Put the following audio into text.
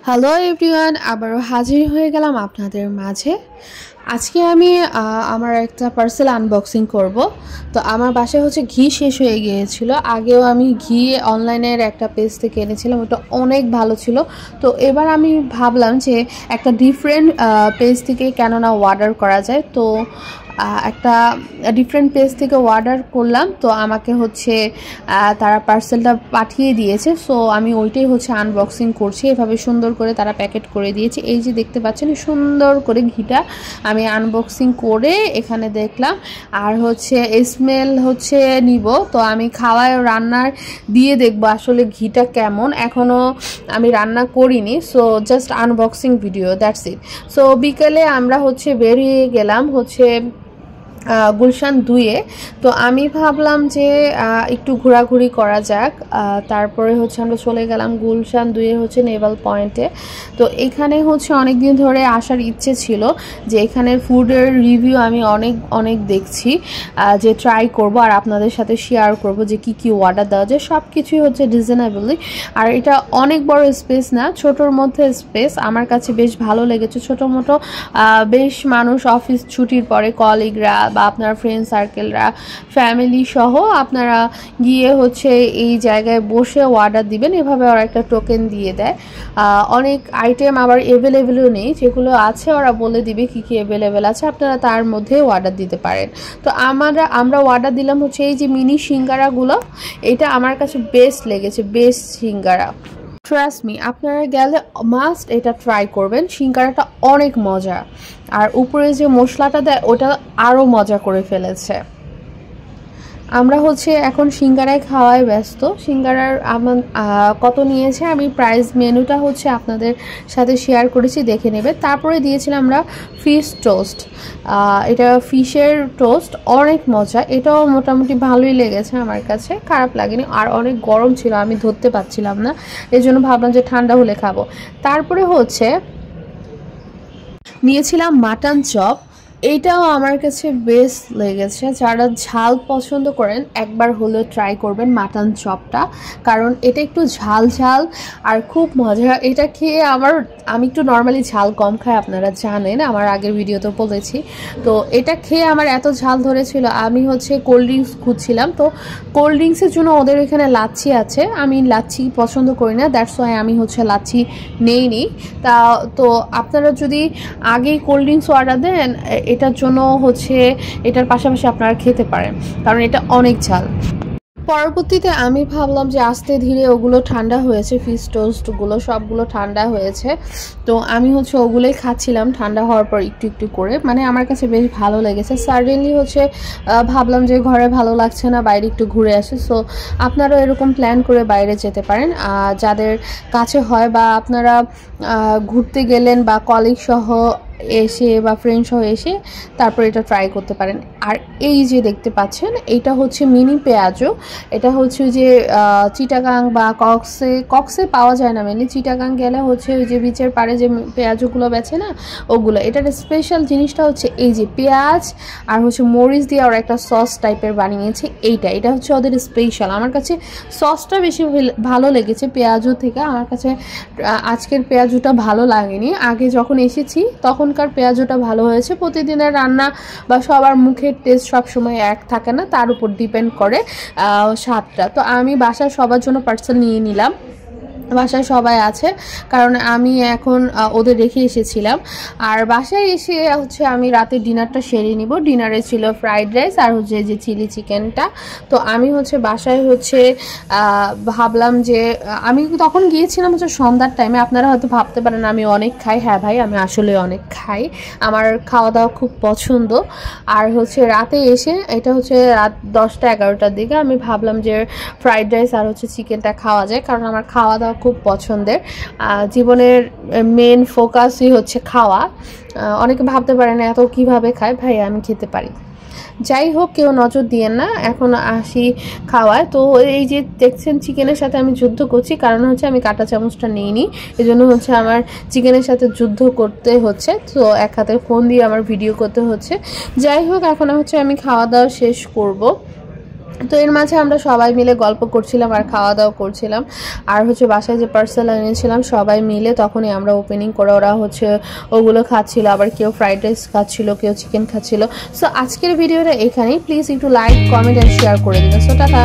Hello everyone, আবারও হাজির হয়ে গেলাম আপনাদের মাঝে। আজকে আমি আমার একটা পার্সেল আনবক্সিং করব। তো আমার বাসায় হচ্ছে ঘি শেষ হয়ে গিয়েছিল। আগেও আমি ঘি অনলাইনের একটা পেজ থেকে এনেছিলাম, ওটা অনেক ভালো ছিল। তো এবার আমি ভাবলাম যে একটা ডিফারেন্ট পেজ থেকে কেননা অর্ডার করা যায়। তো একটা ডিফারেন্ট পেজ থেকে অর্ডার করলাম। তো আমাকে হচ্ছে তারা পার্সেলটা পাঠিয়ে দিয়েছে। সো আমি ওইটাই হচ্ছে আনবক্সিং করছি। এভাবে সুন্দর করে তারা প্যাকেট করে দিয়েছে। এই যে দেখতে পাচ্ছেন সুন্দর করে ঘিটা আমি আনবক্সিং করে এখানে দেখলাম। আর হচ্ছে স্মেল হচ্ছে নিব। তো আমি খাওয়ায় রান্নার দিয়ে দেখবো আসলে ঘিটা কেমন। এখনও আমি রান্না করিনি, so just unboxing video, that's it. So বিকেলে আমরা হচ্ছে বেরিয়ে গেলাম হচ্ছে গুলশান 2-এ। তো আমি ভাবলাম যে একটু ঘোরাঘুরি করা যাক। তারপরে হচ্ছে আমরা চলে গেলাম গুলশান 2-এ হচ্ছে নেভাল পয়েন্টে। তো এখানে হচ্ছে অনেক দিন ধরে আসার ইচ্ছে ছিল যে এখানের ফুডের রিভিউ আমি অনেক দেখছি, যে ট্রাই করব আর আপনাদের সাথে শেয়ার করব যে কি অর্ডার দেওয়া যায়। সব কিছুই হচ্ছে রিজনেবলি। আর এটা অনেক বড় স্পেস না, ছোটোর মধ্যে স্পেস। আমার কাছে বেশ ভালো লেগেছে। ছোটো মোটো বেশ মানুষ অফিস ছুটির পরে কলিগরা বা আপনার ফ্রেন্ড সার্কেলরা ফ্যামিলি সহ আপনারা গিয়ে হচ্ছে এই জায়গায় বসে অর্ডার দিবেন। এভাবে ওরা একটা টোকেন দিয়ে দেয়। অনেক আইটেম আবার অ্যাভেলেবেলও নেই, যেগুলো আছে ওরা বলে দিবে কি অ্যাভেলেবেল আছে, আপনারা তার মধ্যে অর্ডার দিতে পারেন। তো আমরা অর্ডার দিলাম হচ্ছে এই যে মিনি সিঙ্গারাগুলো। এটা আমার কাছে বেস্ট লেগেছে, বেস্ট সিঙ্গারা। ট্রাস্ট মি, আপনারা গেলে মাস্ট এটা ট্রাই করবেন। সিঙ্গারাটা অনেক মজা, আর উপরে যে মশলাটা দেয় ওটা আরও মজা করে ফেলেছে। আমরা হচ্ছে এখন সিঙ্গারায় খাওয়ায় ব্যস্ত। সিঙ্গারার আমার কত নিয়েছে আমি প্রাইস মেনুটা হচ্ছে আপনাদের সাথে শেয়ার করেছি, দেখে নেবে। তারপরে দিয়েছিলাম আমরা ফিশ টোস্ট। এটা ফিশের টোস্ট, অনেক মজা। এটাও মোটামুটি ভালোই লেগেছে, আমার কাছে খারাপ লাগেনি। আর অনেক গরম ছিল, আমি ধরতে পারছিলাম না, এই জন্য ভাবলাম যে ঠান্ডা হলে খাবো। তারপরে হচ্ছে নিয়েছিলাম মাটন চপ। এইটাও আমার কাছে বেস্ট লেগেছে। যারা ঝাল পছন্দ করেন একবার হলেও ট্রাই করবেন মাটন চপটা, কারণ এটা একটু ঝাল ঝাল আর খুব মজা। এটা খেয়ে আমি একটু নর্মালি ঝাল কম খাই, আপনারা জানেন, আমার আগের ভিডিওতে বলেছি। তো এটা খেয়ে আমার এত ঝাল ধরেছিল, আমি হচ্ছে কোল্ড ড্রিঙ্কস খুঁজছিলাম। তো কোল্ড ড্রিঙ্কসের জন্য ওদের এখানে লাচ্ছি আছে। আমি লাচ্ছি পছন্দ করি না, দ্যাটস ওয়াই আমি হচ্ছে লাচ্ছি নেইনি। তো আপনারা যদি আগেই কোল্ড ড্রিঙ্কস অর্ডার দেন, এটার জন্য হচ্ছে এটার পাশাপাশি আপনারা খেতে পারেন, কারণ এটা অনেক ঝাল। পরবর্তীতে আমি ভাবলাম যে আস্তে ধীরে ওগুলো ঠান্ডা হয়েছে, ফিশ টোস্টগুলো সবগুলো ঠান্ডা হয়েছে। তো আমি হচ্ছে ওগুলোই খাচ্ছিলাম ঠান্ডা হওয়ার পর একটু একটু করে। মানে আমার কাছে বেশ ভালো লেগেছে। সাডেনলি হচ্ছে ভাবলাম যে ঘরে ভালো লাগছে না, বাইরে একটু ঘুরে আসি। সো আপনারাও এরকম প্ল্যান করে বাইরে যেতে পারেন যাদের কাছে হয়, বা আপনারা ঘুরতে গেলেন বা কলিগ সহ এসে বা ফ্রেন্ড সহ এসে তারপর এটা ট্রাই করতে পারেন। আর এই যে দেখতে পাচ্ছেন এটা হচ্ছে মিনি পেঁয়াজু। এটা হচ্ছে যে চিটাগাং বা কক্সে পাওয়া যায় না, মেনলি চিটাগাং গেলে হচ্ছে ওই যে বিচের পাড়ে যে পেঁয়াজুগুলো বেছে না, ওগুলো। এটার স্পেশাল জিনিসটা হচ্ছে এই যে পেঁয়াজ আর হচ্ছে মরিচ দিয়ে ওরা একটা সস টাইপের বানিয়েছে। এটা হচ্ছে ওদের স্পেশাল। আমার কাছে সসটা বেশি ভালো লেগেছে পেঁয়াজু থেকে। আমার কাছে আজকের পেঁয়াজুটা ভালো লাগেনি, আগে যখন এসেছি তখনকার পেঁয়াজুটা ভালো হয়েছে। প্রতিদিনের রান্না বা সবার মুখের টেস্ট সবসময় এক থাকে না, তার উপর ডিপেন্ড করে স্বাদটা। তো আমি বাসায় সবার জন্য পার্সেল নিয়ে নিলাম, বাসায় সবাই আছে, কারণ আমি এখন ওদের রেখে এসেছিলাম। আর বাসায় এসে হচ্ছে আমি রাতে ডিনারটা সেরে নিব। ডিনারে ছিল ফ্রাইড রাইস আর হচ্ছে যে চিলি চিকেনটা। তো আমি হচ্ছে বাসায় হচ্ছে ভাবলাম যে আমি তখন গিয়েছিলাম হচ্ছে সন্ধ্যার টাইমে। আপনারা হয়তো ভাবতে পারেন আমি অনেক খাই, হ্যাঁ ভাই আমি আসলে অনেক খাই, আমার খাওয়া দাওয়া খুব পছন্দ। আর হচ্ছে রাতে এসে এটা হচ্ছে রাত 10টা-11টার দিকে আমি ভাবলাম যে ফ্রাইড রাইস আর হচ্ছে চিকেনটা খাওয়া যায়, কারণ আমার খাওয়া দাওয়া খুব পছন্দের। জীবনের মেন ফোকাসই হচ্ছে খাওয়া। অনেকে ভাবতে পারেন এত কিভাবে খায়, ভাই আমি খেতে পারি। যাই হোক, কেউ নজর দিয়েন না, এখন আসি খাওয়ায়। তো এই যে দেখছেন চিকেনের সাথে আমি যুদ্ধ করছি, কারণ হচ্ছে আমি কাঁটা চামচটা নিইনি, এই জন্য হচ্ছে আমার চিকেনের সাথে যুদ্ধ করতে হচ্ছে। তো এক হাতে ফোন দিয়ে আমার ভিডিও করতে হচ্ছে। যাই হোক, এখন হচ্ছে আমি খাওয়া দাওয়া শেষ করব। তো এর মাঝে আমরা সবাই মিলে গল্প করছিলাম আর খাওয়া দাওয়া করছিলাম। আর হচ্ছে বাসায় যে পার্সেল এনেছিলাম সবাই মিলে তখনই আমরা ওপেনিং করে, ওরা হচ্ছে ওগুলো খাচ্ছিল, আবার কেউ ফ্রাইড রাইস খাচ্ছিল, কেউ চিকেন খাচ্ছিল। সো আজকের ভিডিওটা এখানেই। প্লিজ একটু লাইক, কমেন্ট অ্যান্ড শেয়ার করে দিন। So tata.